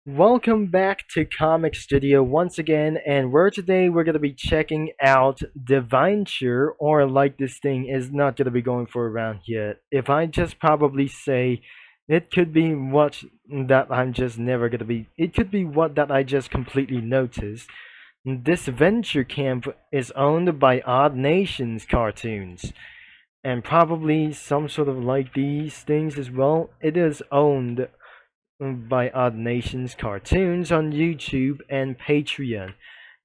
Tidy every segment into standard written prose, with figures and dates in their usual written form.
Welcome back to Comic Studio once again, and we're gonna be checking out Disventure, or like this thing is not gonna be going for around here. If I just probably say it could be what that I'm just never gonna be it could be what that I just completely noticed. This venture camp is owned by Odd Nations cartoons. And probably some sort of like these things as well. It is owned by Odd Nations cartoons on YouTube and Patreon.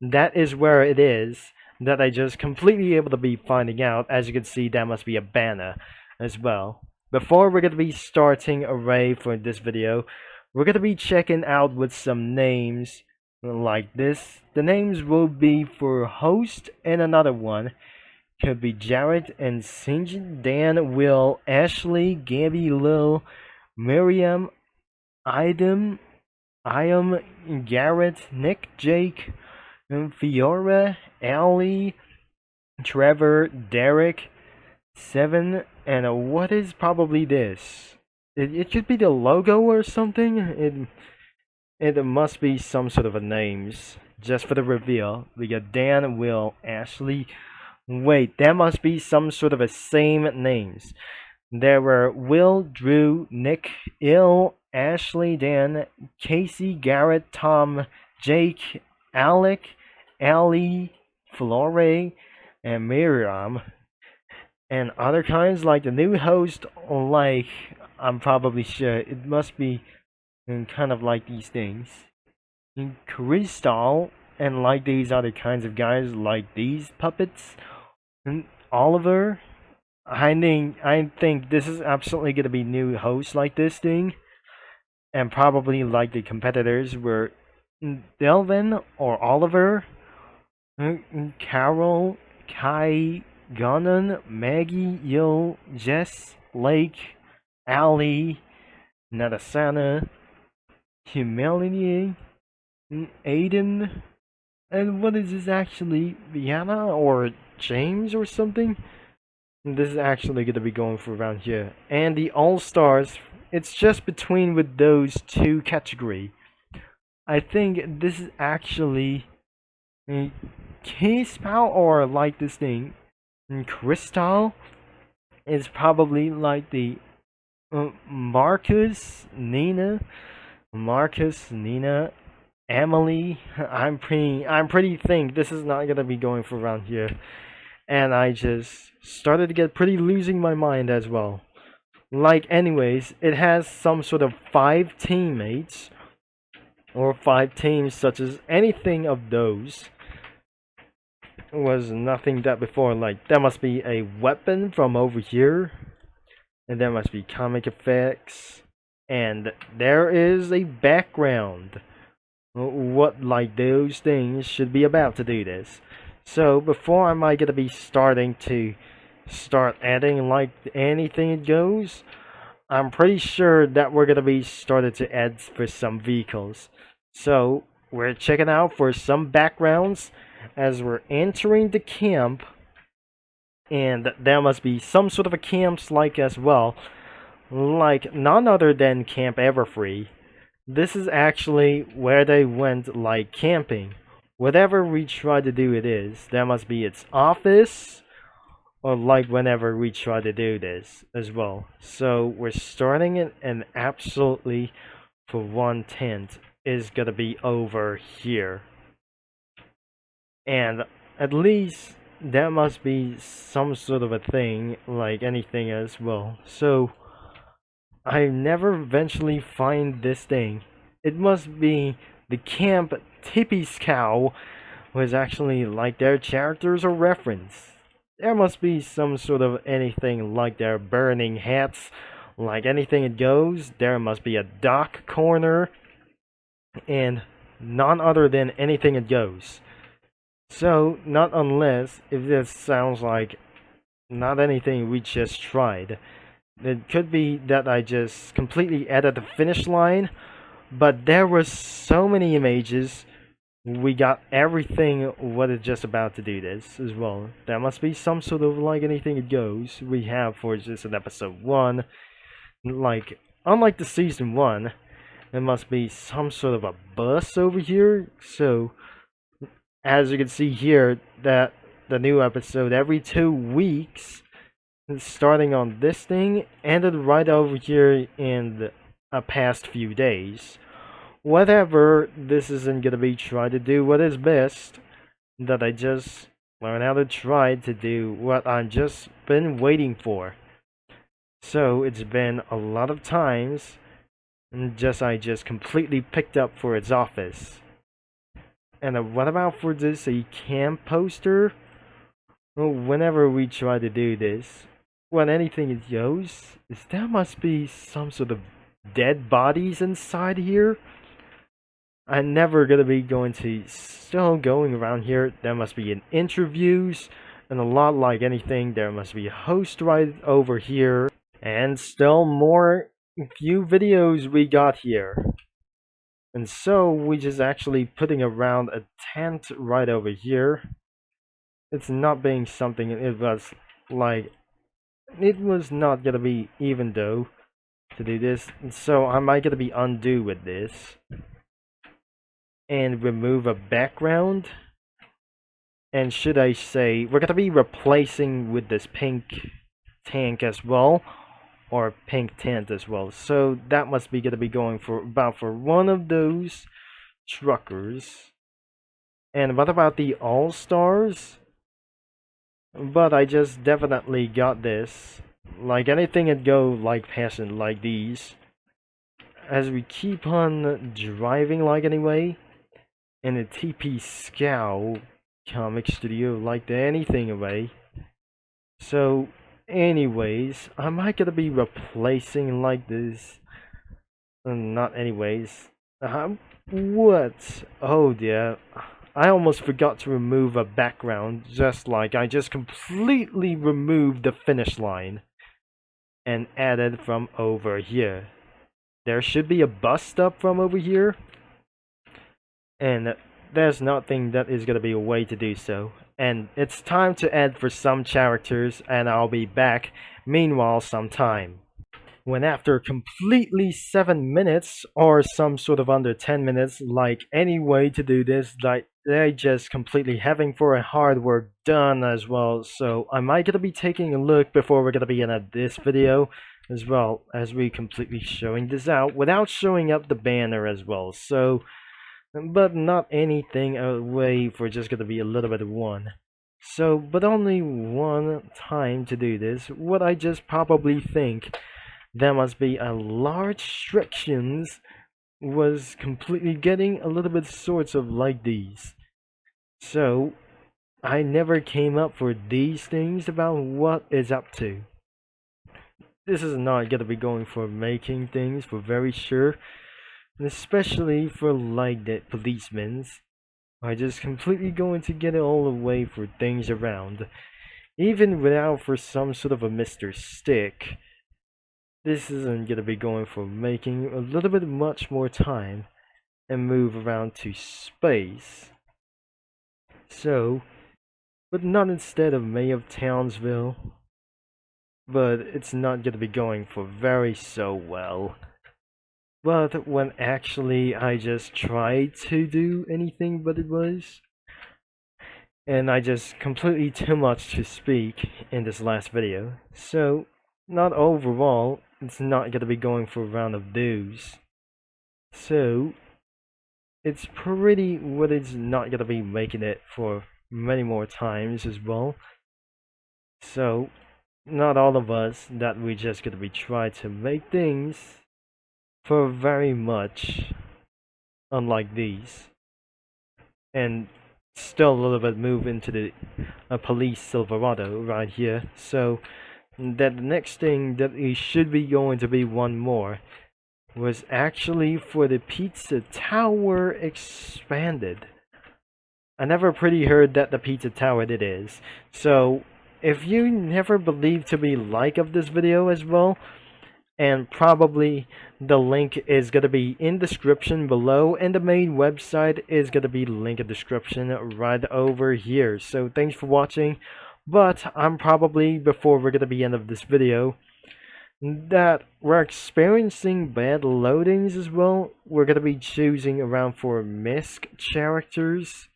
That is where it is that I just completely able to be finding out. As you can see, that must be a banner as well. Before we're going to be starting array for this video, we're going to be checking out with some names like this. The names will be for host and another one. Could be Jared and Sinjin, Dan, Will, Ashley, Gabby, Lil, Miriam, Idem, Iam, Garrett, Nick, Jake, Fiora, Ali, Trevor, Derek, Seven, and what is probably this? It could be the logo or something. It must be some sort of a names. Just for the reveal, we got Dan, Will, Ashley. Wait, that must be some sort of a same names. There were Will, Drew, Nick, Il, Ashley, Dan, Casey, Garrett, Tom, Jake, Alec, Ali, Flore, and Miriam, and other kinds like the new host. Like, I'm probably sure it must be kind of like these things. Crystal, and like these other kinds of guys, like these puppets, and Oliver. I think this is absolutely gonna be new hosts like this thing, and probably like the competitors were Delvin or Oliver, Carol, Kai, Gunnan, Maggie, Yo, Jess, Lake, Ali, Natasana, Humiliating, Aiden, and what is this actually? Vienna or James or something? This is actually going to be going for around here. And the All-Stars, it's just between with those two category. I think this is actually a K-Spout or like this thing. And Crystal is probably like the Marcus, Nina, Emily. I'm pretty think this is not gonna be going for around here, and I just started to get pretty losing my mind as well. Like, anyways, it has some sort of 5 teammates or 5 teams, such as anything of those was nothing that before. Like, there must be a weapon from over here, and there must be comic effects, and there is a background. What like those things should be about to do this. So before am I gonna be starting to start adding like anything it goes, I'm pretty sure that we're gonna be started to add for some vehicles. So we're checking out for some backgrounds as we're entering the camp, and there must be some sort of a camps like as well, like none other than Camp Everfree. This is actually where they went like camping. Whatever we try to do it is, there must be its office, or like whenever we try to do this as well. So we're starting it, and absolutely for one tent is gonna be over here. And at least that must be some sort of a thing like anything as well. So I never eventually find this thing. It must be the Camp Tippy's cow was actually like their characters or reference. There must be some sort of anything like their burning hats, like anything it goes. There must be a dock corner, and none other than anything it goes. So, not unless if this sounds like not anything we just tried. It could be that I just completely added the finish line, but there were so many images. We got everything what is just about to do this as well. There must be some sort of like anything it goes we have for just an episode 1. Like, unlike the season 1, It must be some sort of a bus over here. So as you can see here, that the new episode every 2 weeks, starting on this thing, ended right over here in the past few days. Whatever, this isn't gonna be trying to do what is best, that I just learn how to try to do what I've just been waiting for. So it's been a lot of times, and I just completely picked up for its office. And what about for this, a camp poster? Well, whenever we try to do this, when anything goes, there must be some sort of dead bodies inside here. I'm never gonna be going to still going around here. There must be an interviews, and a lot like anything, there must be a host right over here, and still more few videos we got here. And so we just actually putting around a tent right over here. It's not being something it was like, it was not gonna be even though to do this, and so I might gonna be undo with this and remove a background. And should I say, we're gonna be replacing with this pink tank as well, or pink tent as well. So that must be gonna be going for about for one of those truckers. And what about the all-stars? But I just definitely got this. Like anything that go like passing like these. As we keep on driving like anyway. In the TP Scow comic studio like anything away. So anyways, I might gonna be replacing like this. Not anyways. What? Oh dear. I almost forgot to remove a background, just like I just completely removed the finish line and added from over here. There should be a bus stop from over here, and there's nothing that is going to be a way to do so. And it's time to add for some characters, and I'll be back meanwhile sometime. When after completely 7 minutes, or some sort of under 10 minutes, like any way to do this, like they're just completely having for a hard work done as well. So I might gonna be taking a look before we're gonna be in this video as well, as we completely showing this out without showing up the banner as well. So, but not anything away for just gonna be a little bit of one. So, but only one time to do this. What I just probably think there must be a large restrictions was completely getting a little bit sorts of like these. So I never came up for these things about what is up to. This is not gonna be going for making things for very sure, and especially for like the policemen's. I just completely going to get it all away for things around, even without for some sort of a Mr. Stick. This isn't gonna be going for making a little bit much more time and move around to space. So, but not instead of May of Townsville. But it's not gonna be going for very so well. But when actually I just tried to do anything but it was. And I just completely too much to speak in this last video. So, not overall, it's not gonna be going for a round of those. So it's pretty what it's not gonna be making it for many more times as well. So not all of us that we just gonna be trying to make things for very much unlike these. And still a little bit move into the police Silverado right here. So that the next thing that it should be going to be one more was actually for the pizza tower expanded. I never pretty heard that the pizza tower it is. So if you never believe to be like of this video as well, and probably the link is gonna be in description below, and the main website is gonna be link in description right over here. So thanks for watching. But I'm probably, before we're gonna be end of this video, that we're experiencing bad loadings as well. We're gonna be choosing around for misc characters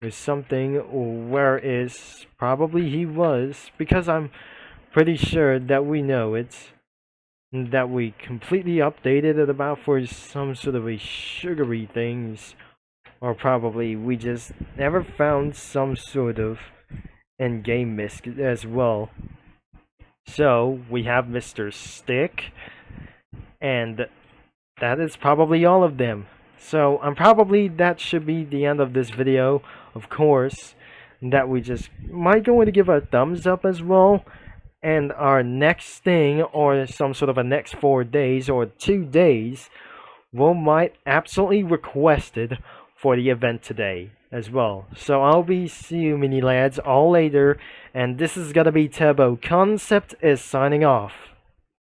or something. Where is probably he was, because I'm pretty sure that we know it, that we completely updated it about for some sort of a sugary things, or probably we just never found some sort of in-game misc as well. So we have Mr. Stick, and that is probably all of them. So that should be the end of this video, of course, that we just might go to give a thumbs up as well. And our next thing, or some sort of a next 4 days or 2 days, will might absolutely requested for the event today as well. So I'll be see you mini lads all later, and this is gonna be Tebo. Concept is signing off.